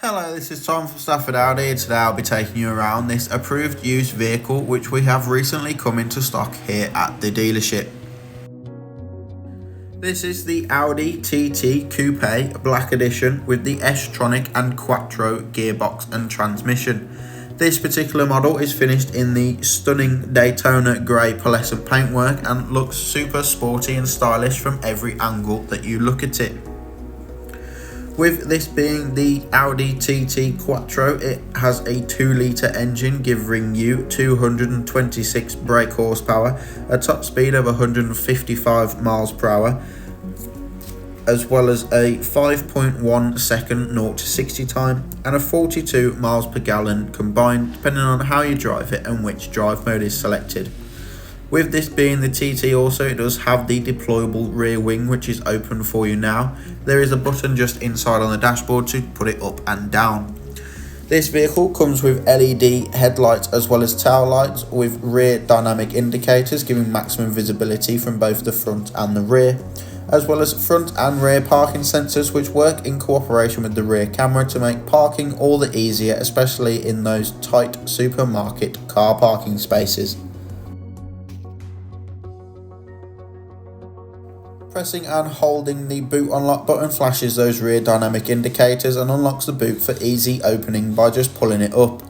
Hello, this is Tom from Stafford Audi, and today I'll be taking you around this approved used vehicle which we have recently come into stock here at the dealership. This is the Audi TT Coupe Black Edition with the S-tronic and quattro gearbox and transmission. This particular model is finished in the stunning Daytona grey pearlescent paintwork and looks super sporty and stylish from every angle that you look at it. With this being the Audi TT Quattro, it has a 2-litre engine giving you 226 brake horsepower, a top speed of 155 miles per hour, as well as a 5.1 second 0 to 60 time and a 42 miles per gallon combined, depending on how you drive it and which drive mode is selected. With this being the TT also, it does have the deployable rear wing which is open for you now. There is a button just inside on the dashboard to put it up and down. This vehicle comes with LED headlights as well as tail lights with rear dynamic indicators giving maximum visibility from both the front and the rear, as well as front and rear parking sensors which work in cooperation with the rear camera to make parking all the easier, especially in those tight supermarket car parking spaces. Pressing and holding the boot unlock button flashes those rear dynamic indicators and unlocks the boot for easy opening by just pulling it up.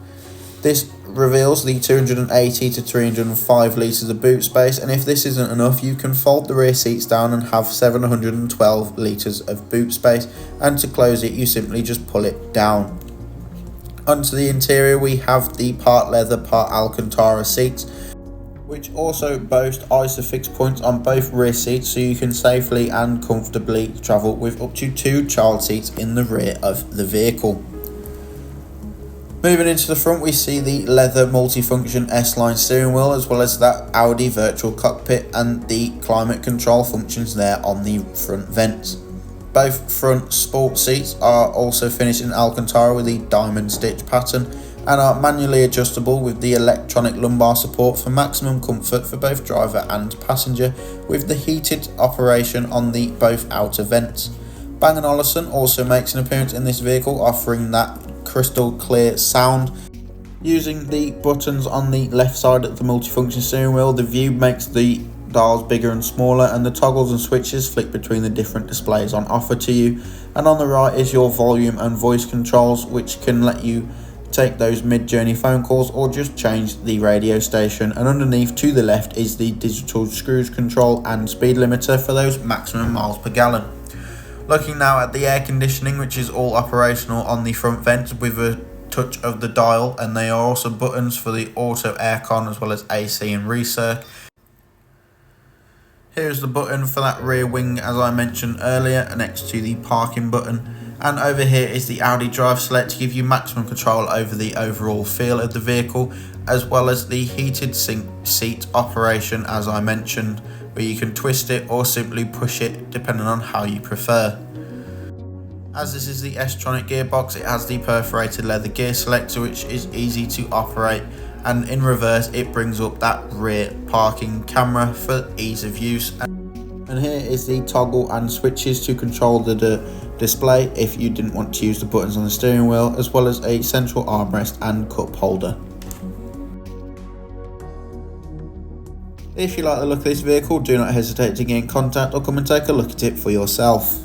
This reveals the 280 to 305 litres of boot space, and if this isn't enough you can fold the rear seats down and have 712 litres of boot space, and to close it you simply just pull it down. Onto the interior we have the part leather part Alcantara seats, which also boast ISOFIX points on both rear seats, so you can safely and comfortably travel with up to 2 child seats in the rear of the vehicle. Moving into the front, we see the leather multifunction S-line steering wheel as well as that Audi virtual cockpit and the climate control functions there on the front vents. Both front sport seats are also finished in Alcantara with the diamond stitch pattern and are manually adjustable with the electronic lumbar support for maximum comfort for both driver and passenger, with the heated operation on the both outer vents. Bang & Olufsen also makes an appearance in this vehicle, offering that crystal clear sound. Using the buttons on the left side of the multifunction steering wheel, the view makes the dials bigger and smaller, and the toggles and switches flick between the different displays on offer to you. And on the right is your volume and voice controls, which can let you take those mid-journey phone calls or just change the radio station, and underneath to the left is the digital cruise control and speed limiter for those maximum miles per gallon. Looking now at the air conditioning, which is all operational on the front vents with a touch of the dial, and they are also buttons for the auto aircon as well as AC and recirc. Here's the button for that rear wing as I mentioned earlier, next to the parking button. And over here is the Audi Drive Select to give you maximum control over the overall feel of the vehicle, as well as the heated seat operation as I mentioned, where you can twist it or simply push it depending on how you prefer. As this is the S-tronic gearbox, it has the perforated leather gear selector which is easy to operate, and in reverse it brings up that rear parking camera for ease of use. And here is the toggle and switches to control the display if you didn't want to use the buttons on the steering wheel, as well as a central armrest and cup holder. If you like the look of this vehicle, do not hesitate to get in contact or come and take a look at it for yourself.